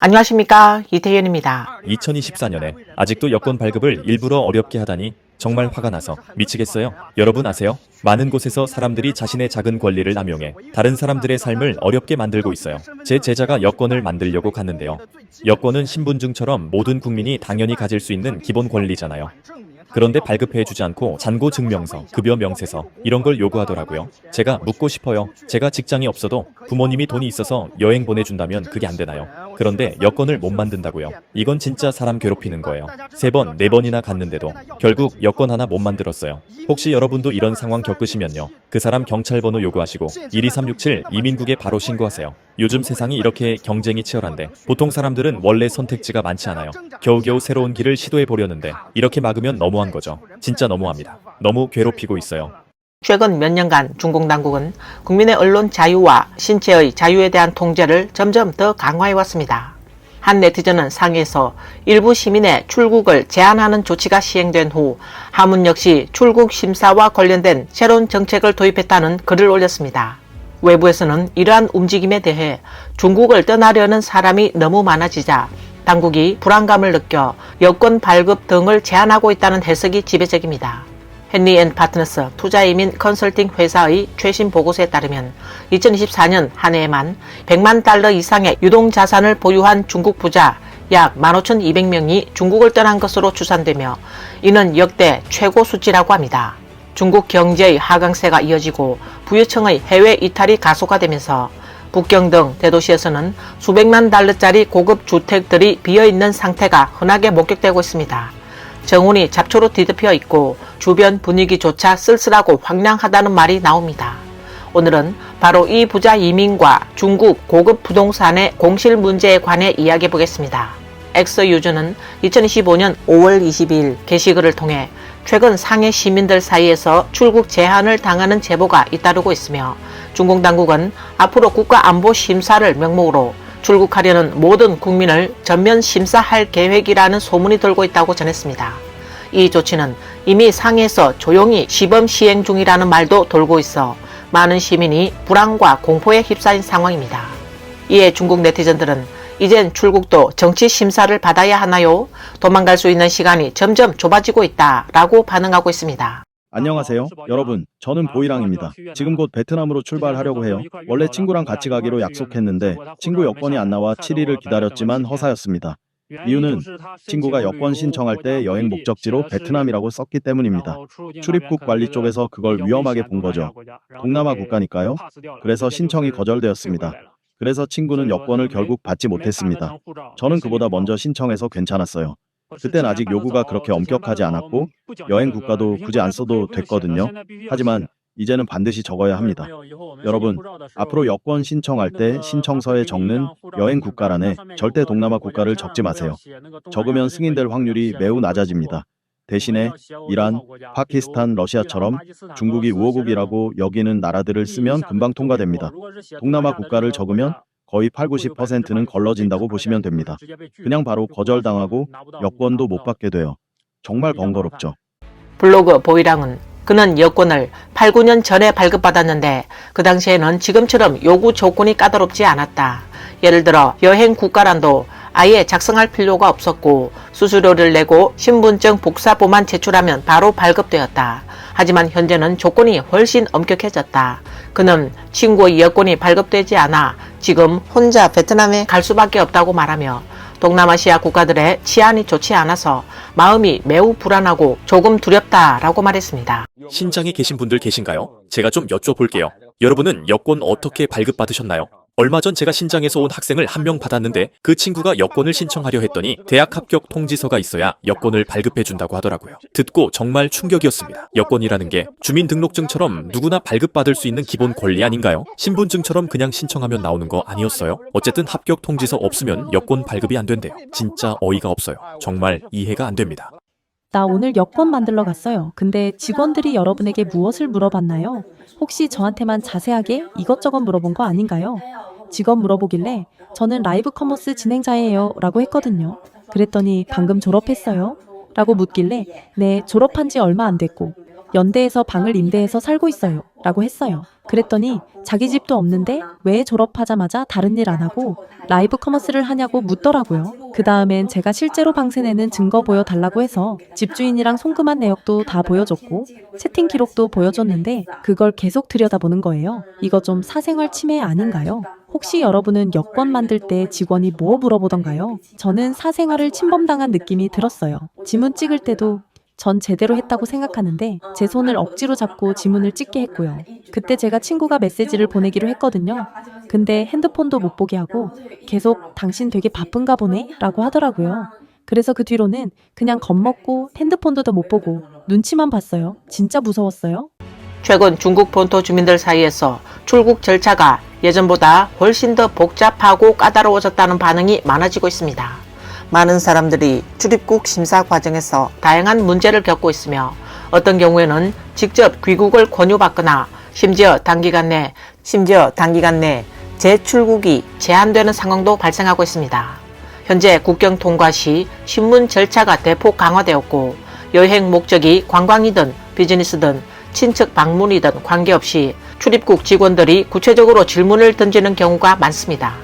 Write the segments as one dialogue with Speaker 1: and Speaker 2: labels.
Speaker 1: 안녕하십니까, 이태현입니다.
Speaker 2: 2024년에 아직도 여권 발급을 일부러 어렵게 하다니 정말 화가 나서 미치겠어요. 여러분 아세요? 많은 곳에서 사람들이 자신의 작은 권리를 남용해 다른 사람들의 삶을 어렵게 만들고 있어요. 제 제자가 여권을 만들려고 갔는데요. 여권은 신분증처럼 모든 국민이 당연히 가질 수 있는 기본 권리잖아요. 그런데 발급해주지 않고 잔고 증명서, 급여 명세서 이런 걸 요구하더라고요. 제가 묻고 싶어요. 제가 직장이 없어도 부모님이 돈이 있어서 여행 보내준다면 그게 안 되나요? 그런데 여권을 못 만든다고요. 이건 진짜 사람 괴롭히는 거예요. 3번, 4번이나 갔는데도 결국 여권 하나 못 만들었어요. 혹시 여러분도 이런 상황 겪으시면요. 그 사람 경찰 번호 요구하시고 12367 이민국에 바로 신고하세요. 요즘 세상이 이렇게 경쟁이 치열한데 보통 사람들은 원래 선택지가 많지 않아요. 겨우겨우 새로운 길을 시도해 보려는데 이렇게 막으면 너무한 거죠. 진짜 너무합니다. 너무 괴롭히고 있어요.
Speaker 1: 최근 몇 년간 중국 당국은 국민의 언론 자유와 신체의 자유에 대한 통제를 점점 더 강화해왔습니다. 한 네티즌은 상해에서 일부 시민의 출국을 제한하는 조치가 시행된 후 하문 역시 출국 심사와 관련된 새로운 정책을 도입했다는 글을 올렸습니다. 외부에서는 이러한 움직임에 대해 중국을 떠나려는 사람이 너무 많아지자 당국이 불안감을 느껴 여권 발급 등을 제한하고 있다는 해석이 지배적입니다. 헨리 앤 파트너스 투자이민 컨설팅 회사의 최신 보고서에 따르면 2024년 한 해에만 100만 달러 이상의 유동자산을 보유한 중국 부자 약 15,200명이 중국을 떠난 것으로 추산되며 이는 역대 최고 수치라고 합니다. 중국 경제의 하강세가 이어지고 부유층의 해외 이탈이 가속화되면서 북경 등 대도시에서는 수백만 달러짜리 고급 주택들이 비어있는 상태가 흔하게 목격되고 있습니다. 정원이 잡초로 뒤덮여 있고 주변 분위기조차 쓸쓸하고 황량하다는 말이 나옵니다. 오늘은 바로 이 부자 이민과 중국 고급 부동산의 공실 문제에 관해 이야기해 보겠습니다. 엑서유저는 2025년 5월 22일 게시글을 통해 최근 상해 시민들 사이에서 출국 제한을 당하는 제보가 잇따르고 있으며 중국 당국은 앞으로 국가안보 심사를 명목으로 출국하려는 모든 국민을 전면 심사할 계획이라는 소문이 돌고 있다고 전했습니다. 이 조치는 이미 상해에서 조용히 시범 시행 중이라는 말도 돌고 있어 많은 시민이 불안과 공포에 휩싸인 상황입니다. 이에 중국 네티즌들은 이젠 출국도 정치 심사를 받아야 하나요? 도망갈 수 있는 시간이 점점 좁아지고 있다 라고 반응하고 있습니다.
Speaker 3: 안녕하세요. 여러분, 저는 보이랑입니다. 지금 곧 베트남으로 출발하려고 해요. 원래 친구랑 같이 가기로 약속했는데 친구 여권이 안 나와 7일을 기다렸지만 허사였습니다. 이유는 친구가 여권 신청할 때 여행 목적지로 베트남이라고 썼기 때문입니다. 출입국 관리 쪽에서 그걸 위험하게 본 거죠. 동남아 국가니까요. 그래서 신청이 거절되었습니다. 그래서 친구는 여권을 결국 받지 못했습니다. 저는 그보다 먼저 신청해서 괜찮았어요. 그땐 아직 요구가 그렇게 엄격하지 않았고 여행 국가도 굳이 안 써도 됐거든요. 하지만 이제는 반드시 적어야 합니다. 여러분, 앞으로 여권 신청할 때 신청서에 적는 여행 국가란에 절대 동남아 국가를 적지 마세요. 적으면 승인될 확률이 매우 낮아집니다. 대신에 이란, 파키스탄, 러시아처럼 중국이 우호국이라고 여기는 나라들을 쓰면 금방 통과됩니다. 동남아 국가를 적으면 거의 80~90%는 걸러진다고 보시면 됩니다. 그냥 바로 거절당하고 여권도 못 받게 돼요. 정말 번거롭죠.
Speaker 1: 블로그 보이랑은 그는 여권을 8, 9년 전에 발급받았는데 그 당시에는 지금처럼 요구 조건이 까다롭지 않았다. 예를 들어 여행 국가란도 아예 작성할 필요가 없었고 수수료를 내고 신분증 복사본만 제출하면 바로 발급되었다. 하지만 현재는 조건이 훨씬 엄격해졌다. 그는 친구의 여권이 발급되지 않아 지금 혼자 베트남에 갈 수밖에 없다고 말하며 동남아시아 국가들의 치안이 좋지 않아서 마음이 매우 불안하고 조금 두렵다라고 말했습니다.
Speaker 2: 신장에 계신 분들 계신가요? 제가 좀 여쭤볼게요. 여러분은 여권 어떻게 발급받으셨나요? 얼마 전 제가 신장에서 온 학생을 한 명 받았는데 그 친구가 여권을 신청하려 했더니 대학 합격 통지서가 있어야 여권을 발급해준다고 하더라고요. 듣고 정말 충격이었습니다. 여권이라는 게 주민등록증처럼 누구나 발급받을 수 있는 기본 권리 아닌가요? 신분증처럼 그냥 신청하면 나오는 거 아니었어요? 어쨌든 합격 통지서 없으면 여권 발급이 안 된대요. 진짜 어이가 없어요. 정말 이해가 안 됩니다.
Speaker 4: 나 오늘 여권 만들러 갔어요. 근데 직원들이 여러분에게 무엇을 물어봤나요? 혹시 저한테만 자세하게 이것저것 물어본 거 아닌가요? 직원 물어보길래 저는 라이브 커머스 진행자예요 라고 했거든요. 그랬더니 방금 졸업했어요? 라고 묻길래 네, 졸업한 지 얼마 안 됐고 연대에서 방을 임대해서 살고 있어요. 라고 했어요. 그랬더니 자기 집도 없는데 왜 졸업하자마자 다른 일 안 하고 라이브 커머스를 하냐고 묻더라고요. 그 다음엔 제가 실제로 방세 내는 증거 보여달라고 해서 집주인이랑 송금한 내역도 다 보여줬고 채팅 기록도 보여줬는데 그걸 계속 들여다보는 거예요. 이거 좀 사생활 침해 아닌가요? 혹시 여러분은 여권 만들 때 직원이 뭐 물어보던가요? 저는 사생활을 침범당한 느낌이 들었어요. 지문 찍을 때도 전 제대로 했다고 생각하는데 제 손을 억지로 잡고 지문을 찍게 했고요. 그때 제가 친구가 메시지를 보내기로 했거든요. 근데 핸드폰도 못 보게 하고 계속 당신 되게 바쁜가 보네? 라고 하더라고요. 그래서 그 뒤로는 그냥 겁먹고 핸드폰도 더 못 보고 눈치만 봤어요. 진짜 무서웠어요.
Speaker 1: 최근 중국 본토 주민들 사이에서 출국 절차가 예전보다 훨씬 더 복잡하고 까다로워졌다는 반응이 많아지고 있습니다. 많은 사람들이 출입국 심사 과정에서 다양한 문제를 겪고 있으며 어떤 경우에는 직접 귀국을 권유받거나 심지어 단기간 내 재출국이 제한되는 상황도 발생하고 있습니다. 현재 국경 통과 시 신문 절차가 대폭 강화되었고 여행 목적이 관광이든 비즈니스든 친척 방문이든 관계없이 출입국 직원들이 구체적으로 질문을 던지는 경우가 많습니다.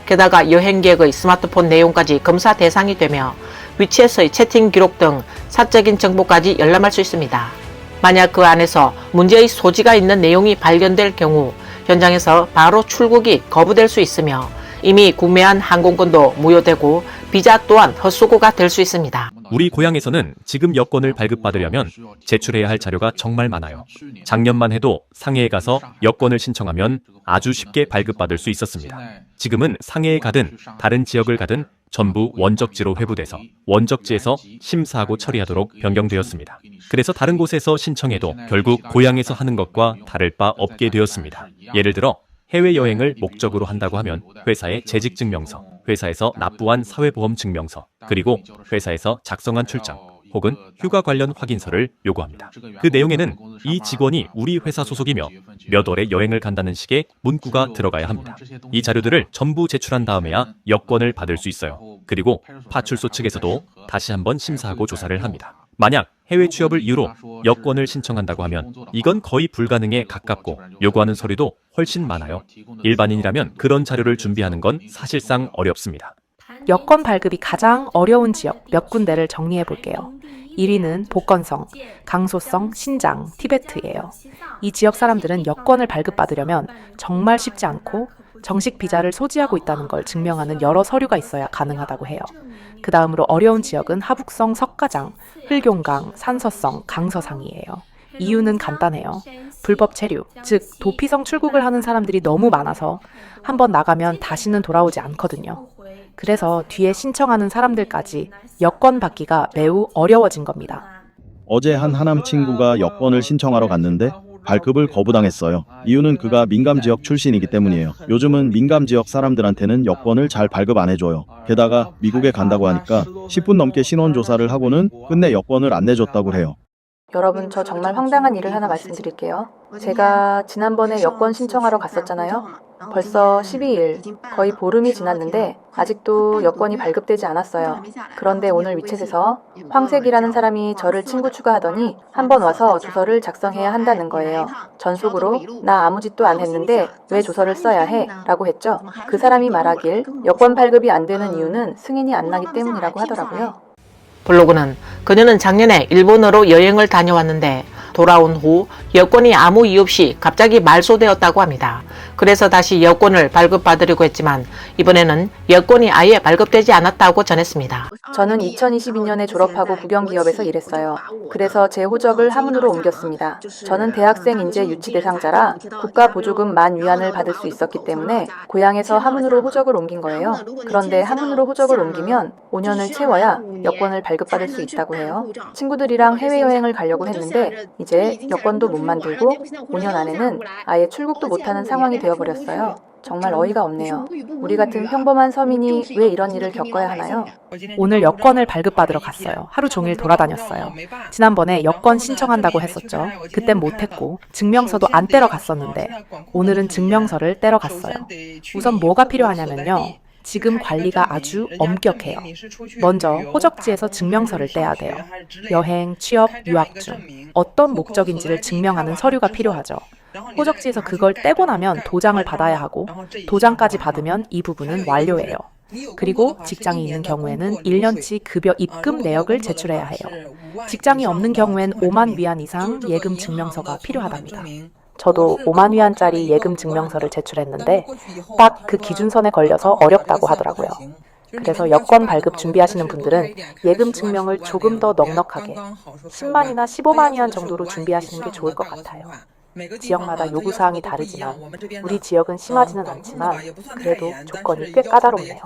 Speaker 1: 게다가 여행객의 스마트폰 내용까지 검사 대상이 되며 위챗의 채팅 기록 등 사적인 정보까지 열람할 수 있습니다. 만약 그 안에서 문제의 소지가 있는 내용이 발견될 경우 현장에서 바로 출국이 거부될 수 있으며 이미 구매한 항공권도 무효되고 비자 또한 헛수고가 될 수 있습니다.
Speaker 2: 우리 고향에서는 지금 여권을 발급받으려면 제출해야 할 자료가 정말 많아요. 작년만 해도 상해에 가서 여권을 신청하면 아주 쉽게 발급받을 수 있었습니다. 지금은 상해에 가든 다른 지역을 가든 전부 원적지로 회부돼서 원적지에서 심사하고 처리하도록 변경되었습니다. 그래서 다른 곳에서 신청해도 결국 고향에서 하는 것과 다를 바 없게 되었습니다. 예를 들어 해외여행을 목적으로 한다고 하면 회사의 재직증명서, 회사에서 납부한 사회보험 증명서, 그리고 회사에서 작성한 출장 혹은 휴가 관련 확인서를 요구합니다. 그 내용에는 이 직원이 우리 회사 소속이며 몇 월에 여행을 간다는 식의 문구가 들어가야 합니다. 이 자료들을 전부 제출한 다음에야 여권을 받을 수 있어요. 그리고 파출소 측에서도 다시 한번 심사하고 조사를 합니다. 만약 해외 취업을 이유로 여권을 신청한다고 하면 이건 거의 불가능에 가깝고 요구하는 서류도 훨씬 많아요. 일반인이라면 그런 자료를 준비하는 건 사실상 어렵습니다.
Speaker 5: 여권 발급이 가장 어려운 지역 몇 군데를 정리해 볼게요. 1위는 복건성, 강소성, 신장, 티베트예요. 이 지역 사람들은 여권을 발급받으려면 정말 쉽지 않고 정식 비자를 소지하고 있다는 걸 증명하는 여러 서류가 있어야 가능하다고 해요. 그 다음으로 어려운 지역은 하북성, 석가장, 흘경강, 산서성, 강서상이에요. 이유는 간단해요. 불법 체류, 즉 도피성 출국을 하는 사람들이 너무 많아서 한번 나가면 다시는 돌아오지 않거든요. 그래서 뒤에 신청하는 사람들까지 여권 받기가 매우 어려워진 겁니다.
Speaker 3: 어제 한 하남 친구가 여권을 신청하러 갔는데 발급을 거부당했어요. 이유는 그가 민감지역 출신이기 때문이에요. 요즘은 민감지역 사람들한테는 여권을 잘 발급 안 해줘요. 게다가 미국에 간다고 하니까 10분 넘게 신원조사를 하고는 끝내 여권을 안 내줬다고 해요.
Speaker 6: 여러분, 저 정말 황당한 일을 하나 말씀드릴게요. 제가 지난번에 여권 신청하러 갔었잖아요. 벌써 12일, 거의 보름이 지났는데 아직도 여권이 발급되지 않았어요. 그런데 오늘 위챗에서 황색이라는 사람이 저를 친구 추가하더니 한번 와서 조서를 작성해야 한다는 거예요. 전속으로 나 아무 짓도 안 했는데 왜 조서를 써야 해? 라고 했죠. 그 사람이 말하길 여권 발급이 안 되는 이유는 승인이 안 나기 때문이라고 하더라고요.
Speaker 1: 블로그는 그녀는 작년에 일본으로 여행을 다녀왔는데 돌아온 후 여권이 아무 이유 없이 갑자기 말소되었다고 합니다. 그래서 다시 여권을 발급받으려고 했지만 이번에는 여권이 아예 발급되지 않았다고 전했습니다.
Speaker 6: 저는 2022년에 졸업하고 국영기업에서 일했어요. 그래서 제 호적을 하문으로 옮겼습니다. 저는 대학생 인재 유치 대상자라 국가 보조금 10,000위안을 받을 수 있었기 때문에 고향에서 하문으로 호적을 옮긴 거예요. 그런데 하문으로 호적을 옮기면 5년을 채워야 여권을 발급받을 수 있다고 해요. 친구들이랑 해외여행을 가려고 했는데 이제 여권도 못 만들고 5년 안에는 아예 출국도 못하는 상황이 되어버렸어요. 정말 어이가 없네요. 우리 같은 평범한 서민이 왜 이런 일을 겪어야 하나요?
Speaker 5: 오늘 여권을 발급받으러 갔어요. 하루 종일 돌아다녔어요. 지난번에 여권 신청한다고 했었죠. 그땐 못했고 증명서도 안 떼러 갔었는데 오늘은 증명서를 떼러 갔어요. 우선 뭐가 필요하냐면요. 지금 관리가 아주 엄격해요. 먼저 호적지에서 증명서를 떼야 돼요. 여행, 취업, 유학 중 어떤 목적인지를 증명하는 서류가 필요하죠. 호적지에서 그걸 떼고 나면 도장을 받아야 하고 도장까지 받으면 이 부분은 완료예요. 그리고 직장이 있는 경우에는 1년치 급여 입금 내역을 제출해야 해요. 직장이 없는 경우엔 5만 위안 이상 예금 증명서가 필요하답니다.
Speaker 6: 저도 5만 위안짜리 예금 증명서를 제출했는데 딱 그 기준선에 걸려서 어렵다고 하더라고요. 그래서 여권 발급 준비하시는 분들은 예금 증명을 조금 더 넉넉하게 10만이나 15만 위안 정도로 준비하시는 게 좋을 것 같아요. 지역마다 요구사항이 다르지만 우리 지역은 심하지는 않지만 그래도 조건이 꽤 까다롭네요.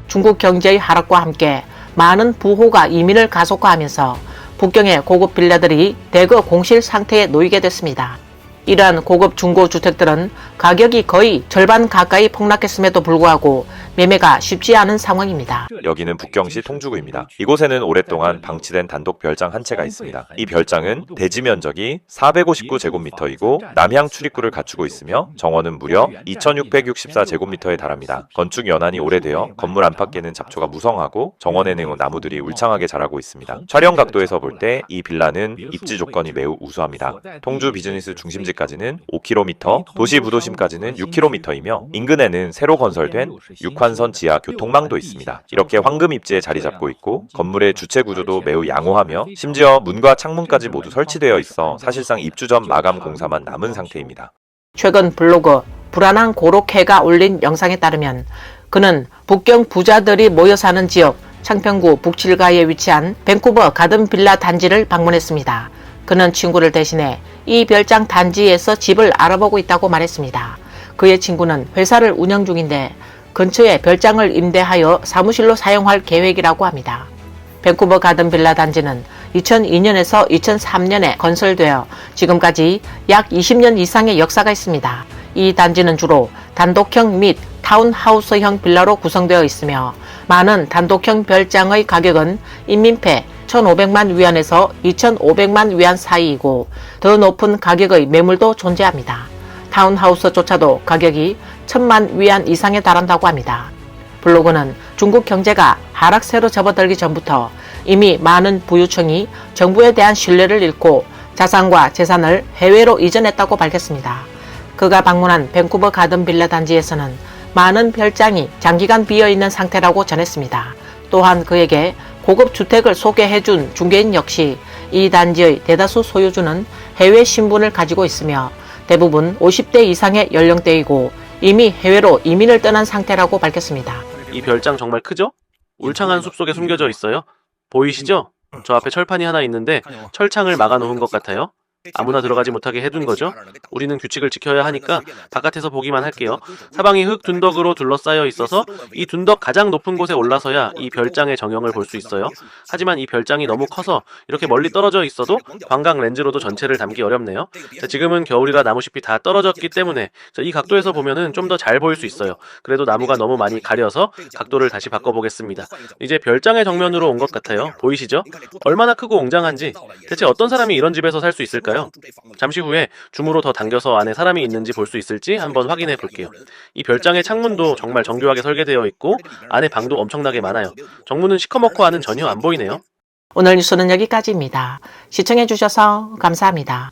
Speaker 1: 중국 경제의 하락과 함께 많은 부호가 이민을 가속화하면서 북경의 고급 빌라들이 대거 공실 상태에 놓이게 됐습니다. 이러한 고급 중고주택들은 가격이 거의 절반 가까이 폭락했음에도 불구하고 매매가 쉽지 않은 상황입니다.
Speaker 7: 여기는 북경시 통주구입니다. 이곳에는 오랫동안 방치된 단독 별장 한 채가 있습니다. 이 별장은 대지 면적이 459제곱미터이고 남향 출입구를 갖추고 있으며 정원은 무려 2664제곱미터에 달합니다. 건축 연한이 오래되어 건물 안팎에는 잡초가 무성하고 정원에는 나무들이 울창하게 자라고 있습니다. 촬영 각도에서 볼 때 이 빌라는 입지 조건이 매우 우수합니다. 통주 비즈니스 중심지까지는 5km, 도시 부도심까지는 6km이며 인근에는 새로 건설된 6환선 지하 교통망도 있습니다. 이렇게 황금 입지에 자리 잡고 있고 건물의 주체 구조도 매우 양호하며 심지어 문과 창문까지 모두 설치되어 있어 사실상 입주 전 마감 공사만 남은 상태입니다.
Speaker 1: 최근 블로그 불안한 고로케가 올린 영상에 따르면 그는 북경 부자들이 모여 사는 지역 창평구 북칠가에 위치한 밴쿠버 가든 빌라 단지를 방문했습니다. 그는 친구를 대신해 이 별장 단지에서 집을 알아보고 있다고 말했습니다. 그의 친구는 회사를 운영 중인데 근처에 별장을 임대하여 사무실로 사용할 계획이라고 합니다. 밴쿠버 가든 빌라 단지는 2002년에서 2003년에 건설되어 지금까지 약 20년 이상의 역사가 있습니다. 이 단지는 주로 단독형 및 타운하우스형 빌라로 구성되어 있으며 많은 단독형 별장의 가격은 인민폐 1,500만 위안에서 2,500만 위안 사이이고 더 높은 가격의 매물도 존재합니다. 타운하우스조차도 가격이 1,000만 위안 이상에 달한다고 합니다. 블로그는 중국 경제가 하락세로 접어들기 전부터 이미 많은 부유층이 정부에 대한 신뢰를 잃고 자산과 재산을 해외로 이전했다고 밝혔습니다. 그가 방문한 밴쿠버 가든 빌라 단지에서는 많은 별장이 장기간 비어있는 상태라고 전했습니다. 또한 그에게 고급 주택을 소개해준 중개인 역시 이 단지의 대다수 소유주는 해외 신분을 가지고 있으며 대부분 50대 이상의 연령대이고 이미 해외로 이민을 떠난 상태라고 밝혔습니다.
Speaker 8: 이 별장 정말 크죠? 울창한 숲속에 숨겨져 있어요. 보이시죠? 저 앞에 철판이 하나 있는데 철창을 막아놓은 것 같아요. 아무나 들어가지 못하게 해둔 거죠. 우리는 규칙을 지켜야 하니까 바깥에서 보기만 할게요. 사방이 흙 둔덕으로 둘러싸여 있어서 이 둔덕 가장 높은 곳에 올라서야 이 별장의 정형을 볼 수 있어요. 하지만 이 별장이 너무 커서 이렇게 멀리 떨어져 있어도 광각 렌즈로도 전체를 담기 어렵네요. 자, 지금은 겨울이라 나무잎이 다 떨어졌기 때문에 이 각도에서 보면은 좀 더 잘 보일 수 있어요. 그래도 나무가 너무 많이 가려서 각도를 다시 바꿔보겠습니다. 이제 별장의 정면으로 온 것 같아요. 보이시죠? 얼마나 크고 웅장한지. 대체 어떤 사람이 이런 집에서 살 수 있을까요? 잠시 후에 줌으로 더 당겨서 안에 사람이 있는지 볼 수 있을지 한번 확인해 볼게요. 이 별장의 창문도 정말 정교하게 설계되어 있고 안에 방도 엄청나게 많아요. 정문은 시커멓고 안은 전혀 안 보이네요.
Speaker 1: 오늘 뉴스는 여기까지입니다. 시청해주셔서 감사합니다.